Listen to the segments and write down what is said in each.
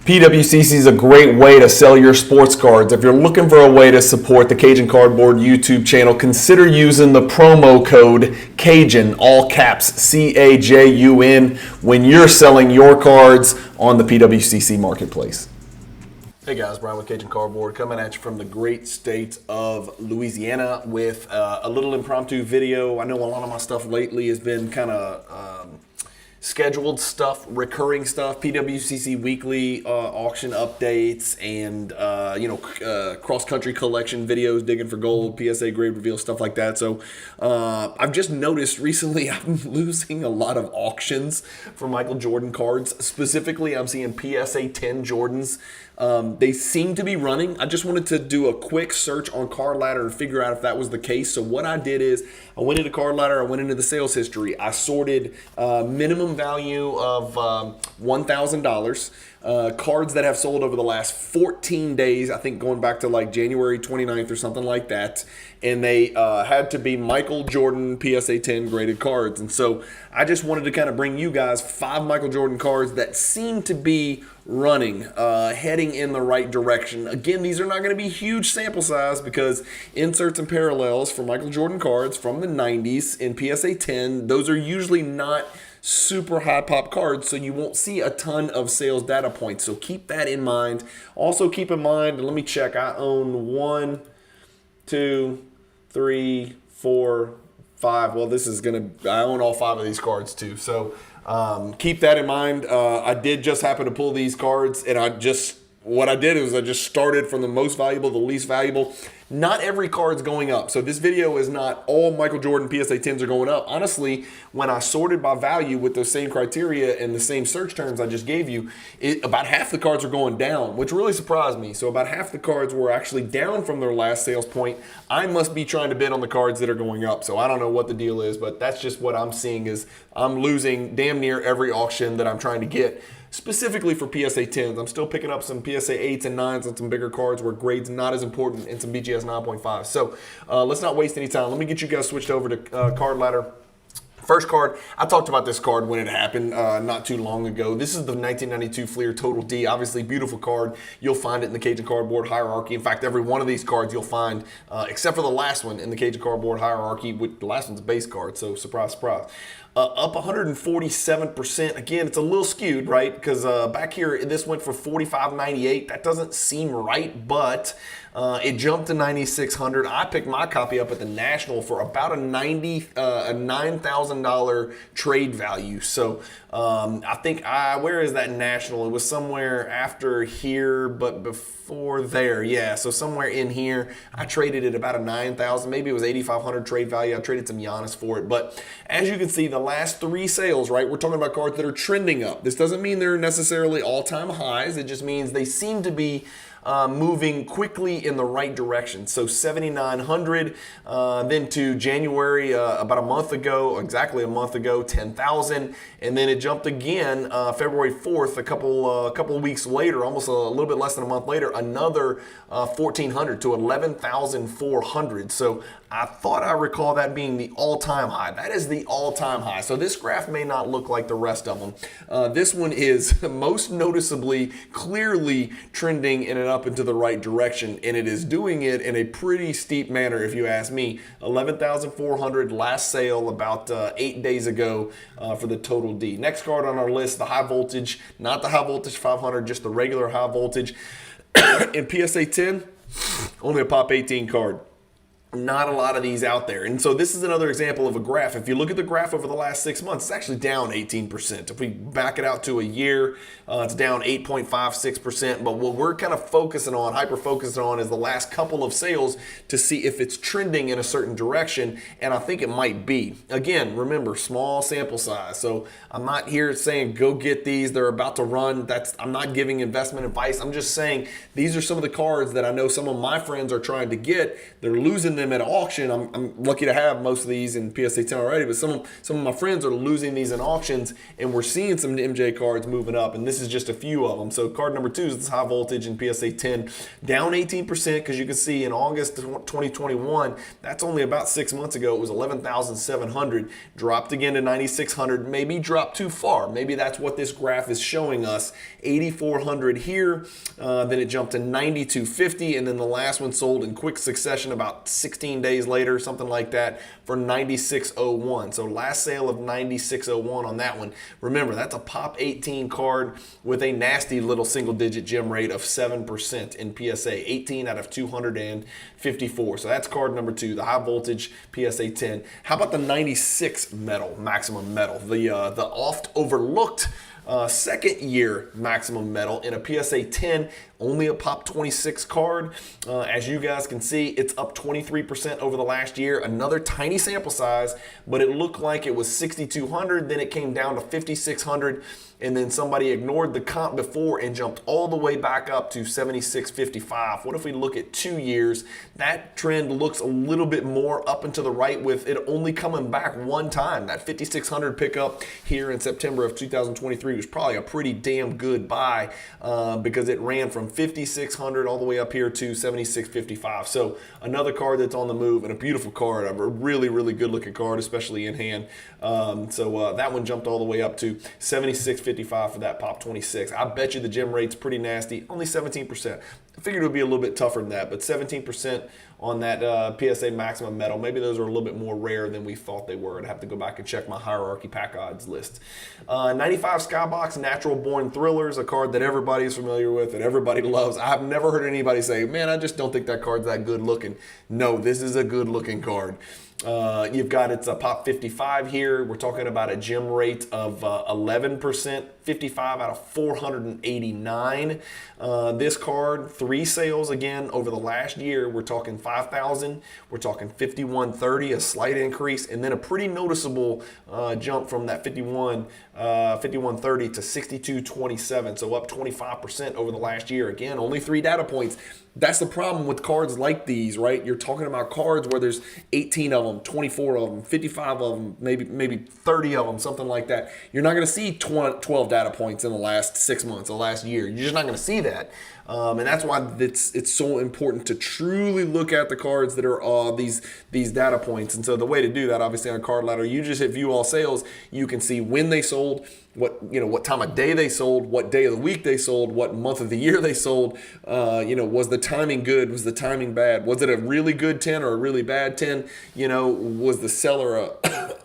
PWCC is a great way to sell your sports cards. If you're looking for a way to support the Cajun Cardboard YouTube channel, consider using the promo code Cajun, all caps, CAJUN, when you're selling your cards on the PWCC marketplace. Hey guys, Brian with Cajun Cardboard coming at you from the great state of Louisiana with a little impromptu video. I know a lot of my stuff lately has been kind of scheduled stuff, recurring stuff, PWCC weekly auction updates, and cross-country collection videos, digging for gold, PSA grade reveal, stuff like that. So I've just noticed recently I'm losing a lot of auctions for Michael Jordan cards. Specifically, I'm seeing PSA 10 Jordans. They seem to be running. I just wanted to do a quick search on Card Ladder and figure out if that was the case. So what I did is I went into Card Ladder, I went into the sales history, I sorted minimum value of $1,000, cards that have sold over the last 14 days, I think going back to like January 29th or something like that, and they had to be Michael Jordan PSA 10 graded cards. And so I just wanted to kind of bring you guys 5 Michael Jordan cards that seem to be running, heading in the right direction. Again, these are not going to be huge sample size because inserts and parallels for Michael Jordan cards from the 90s in PSA 10, those are usually not super high pop cards, so you won't see a ton of sales data points. So keep that in mind. Also keep in mind, and let me check, I own 1, 2, 3, 4, 5. Well, I own all 5 of these cards too. So keep that in mind. I did just happen to pull these cards, and what I did is I just started from the most valuable to the least valuable. Not every card's going up. So this video is not all Michael Jordan PSA 10s are going up. Honestly, when I sorted by value with those same criteria and the same search terms I just gave you, about half the cards are going down, which really surprised me. So about half the cards were actually down from their last sales point. I must be trying to bid on the cards that are going up. So I don't know what the deal is, but that's just what I'm seeing is I'm losing damn near every auction that I'm trying to get. Specifically for PSA 10s, I'm still picking up some PSA 8s and 9s on some bigger cards where grade's not as important, and some BGS 9.5. So let's not waste any time. Let me get you guys switched over to Card Ladder. First card, I talked about this card when it happened not too long ago. This is the 1992 Fleer Total D. Obviously, beautiful card. You'll find it in the Cajun Cardboard hierarchy. In fact, every one of these cards you'll find, except for the last one, in the Cajun Cardboard hierarchy. The last one's a base card, so surprise, surprise. Up 147%. Again, it's a little skewed, right? Because back here, this went for $45.98. That doesn't seem right, but it jumped to $9,600. I picked my copy up at the National for about a $9,000 trade value. So I think, where is that National? It was somewhere after here, but before there. Yeah, so somewhere in here. I traded it about a $9,000. Maybe it was $8,500 trade value. I traded some Giannis for it. But as you can see, the last 3 sales, right, we're talking about cards that are trending up. This doesn't mean they're necessarily all-time highs. It just means they seem to be moving quickly in the right direction. So 7,900, then to January, about a month ago, exactly a month ago, 10,000, and then it jumped again February 4th, a couple of weeks later, almost a little bit less than a month later, another 1,400 to 11,400. So I thought I recall that being the all-time high. That is the all-time high. So this graph may not look like the rest of them. This one is most noticeably, clearly trending in and up into the right direction, and it is doing it in a pretty steep manner, if you ask me. 11,400 last sale about 8 days ago for the Total D. Next card on our list, the high voltage, not the high voltage 500, just the regular high voltage. In PSA 10, only a Pop 18 card. Not a lot of these out there. And so this is another example of a graph. If you look at the graph over the last 6 months, it's actually down 18%. If we back it out to a year, it's down 8.56%. But what we're kind of focusing on, hyper-focusing on, is the last couple of sales to see if it's trending in a certain direction. And I think it might be. Again, remember, small sample size. So I'm not here saying go get these. They're about to run. I'm not giving investment advice. I'm just saying these are some of the cards that I know some of my friends are trying to get. They're losing them at auction. I'm lucky to have most of these in PSA 10 already, but some of my friends are losing these in auctions, and we're seeing some MJ cards moving up, and this is just a few of them. So card number 2 is this high voltage in PSA 10, down 18%, because you can see in August 2021, that's only about 6 months ago, it was 11,700, dropped again to 9,600, maybe dropped too far. Maybe that's what this graph is showing us. 8,400 here, then it jumped to 9,250, and then the last one sold in quick succession about 16 days later, something like that, for 96.01. So last sale of 96.01 on that one. Remember, that's a Pop 18 card with a nasty little single-digit gem rate of 7% in PSA, 18 out of 254. So that's card number 2, the high voltage PSA 10. How about the 96 metal, maximum metal, the oft overlooked second year maximum metal in a PSA 10, only a Pop 26 card. As you guys can see, it's up 23% over the last year. Another tiny sample size, but it looked like it was 6,200, then it came down to 5,600, and then somebody ignored the comp before and jumped all the way back up to 76.55. What if we look at 2 years? That trend looks a little bit more up and to the right, with it only coming back one time. That 5,600 pickup here in September of 2023 was probably a pretty damn good buy, because it ran from 5,600 all the way up here to 76.55. So another card that's on the move, and a beautiful card, a really, really good looking card, especially in hand. So that one jumped all the way up to 76.55 for that Pop 26. I bet you the gem rate's pretty nasty, only 17%. I figured it would be a little bit tougher than that, but 17% on that PSA maximum metal. Maybe those are a little bit more rare than we thought they were. I'd have to go back and check my hierarchy pack odds list. 95 Skybox Natural Born Thrillers, a card that everybody is familiar with, that everybody loves. I've never heard anybody say, man, I just don't think that card's that good looking. No, this is a good looking card. You've got, it's a Pop 55 here. We're talking about a gem rate of 11%, 55 out of 489. This card, 3 sales again over the last year. We're talking 5,000. We're talking 5130, a slight increase, and then a pretty noticeable jump from that 5130 to 6227. So up 25% over the last year. Again, only 3 data points. That's the problem with cards like these, right? You're talking about cards where there's 18 of them, 24 of them, 55 of them, maybe 30 of them, something like that. You're not going to see 12 data points in the last 6 months, the last year. You're just not going to see that. And that's why it's so important to truly look at the cards that are these data points. And so the way to do that, obviously on Card Ladder, you just hit view all sales. You can see when they sold, what time of day they sold, what day of the week they sold, what month of the year they sold. Was the timing good? Was the timing bad? Was it a really good 10 or a really bad 10? Was the seller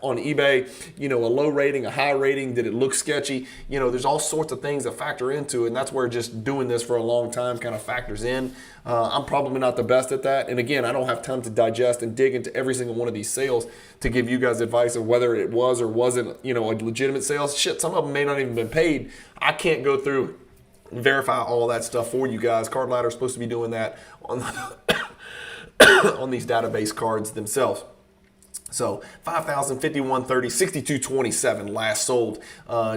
on eBay, a low rating, a high rating? Did it look sketchy? There's all sorts of things that factor into it, and that's where just doing this for a long time kind of factors in. I'm probably not the best at that. And again, I don't have time to digest and dig into every single one of these sales to give you guys advice of whether it was or wasn't, a legitimate sale. Shit, some of them may not even been paid. I can't go through and verify all that stuff for you guys. Card Ladder is supposed to be doing that on, on these database cards themselves. So 5,000, 5130, 6227 last sold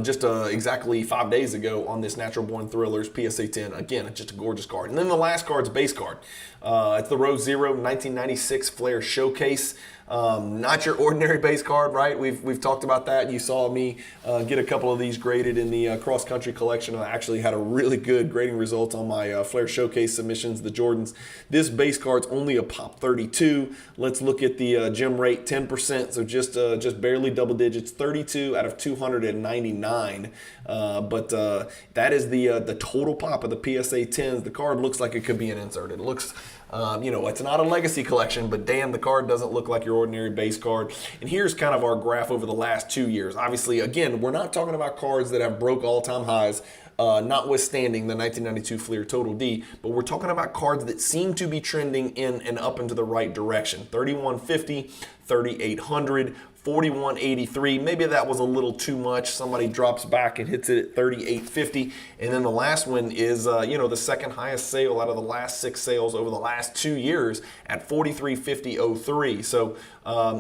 just exactly 5 days ago on this Natural Born Thrillers PSA 10. Again, it's just a gorgeous card. And then the last card's base card. It's the Rose Zero 1996 Flair Showcase. Not your ordinary base card, right? We've talked about that. You saw me get a couple of these graded in the cross country collection. I actually had a really good grading results on my Flair Showcase submissions, the Jordans. This base card's only a Pop 32. Let's look at the gem rate, 10%, so just barely double digits, 32 out of 299. But that is the total pop of the PSA 10s. The card looks like it could be an insert. It looks, it's not a legacy collection, but damn, the card doesn't look like your ordinary base card. And here's kind of our graph over the last 2 years. Obviously, again, we're not talking about cards that have broke all-time highs, notwithstanding the 1992 Fleer Total D, but we're talking about cards that seem to be trending in and up into the right direction. 3150, 3800, 4183. Maybe that was a little too much. Somebody drops back and hits it at 3850. And then the last one is, the second highest sale out of the last 6 sales over the last 2 years at 4350.03. So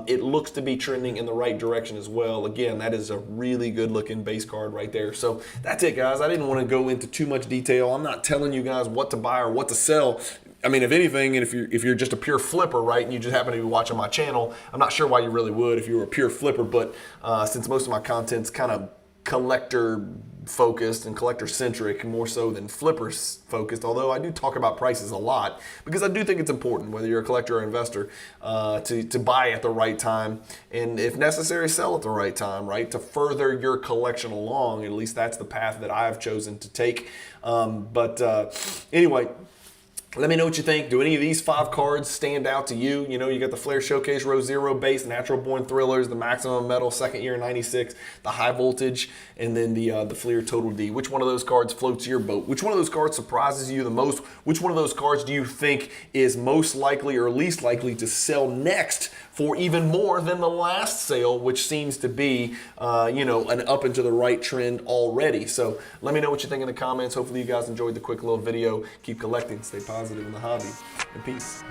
it looks to be trending in the right direction as well. Again, that is a really good looking base card right there. So that's it, guys. I didn't want to go into too much detail. I'm not telling you guys what to buy or what to sell. I mean, if anything, and if you're just a pure flipper, right, and you just happen to be watching my channel, I'm not sure why you really would if you were a pure flipper, but since most of my content's kind of collector focused and collector centric more so than flippers focused, although I do talk about prices a lot because I do think it's important, whether you're a collector or investor, to buy at the right time, and if necessary sell at the right time, right, to further your collection along. At least that's the path that I've chosen to take. Anyway, let me know what you think. Do any of these 5 cards stand out to you? You know, you got the Flair Showcase Row Zero base, Natural Born Thrillers, the Maximum Metal Second Year 96, the High Voltage, and then the Fleer Total D. Which one of those cards floats your boat? Which one of those cards surprises you the most? Which one of those cards do you think is most likely or least likely to sell next for even more than the last sale, which seems to be, an up and to the right trend already? So let me know what you think in the comments. Hopefully you guys enjoyed the quick little video. Keep collecting, stay positive in the hobby, and peace.